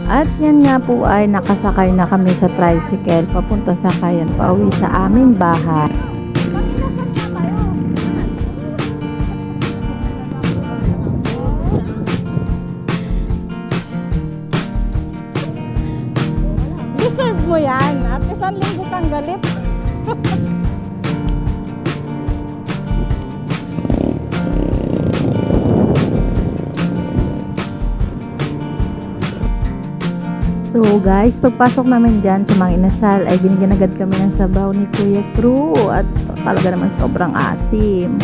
At yan nga po ay nakasakay na kami sa tricycle papuntang Sakayan pauwi sa aming bahay. Deserve mo yan. At isang linggo kang galit. So guys, pagpasok namin dyan sa mga inasal ay binigyan agad kami ng sabaw ni Kuya Crew at talaga naman sobrang asim.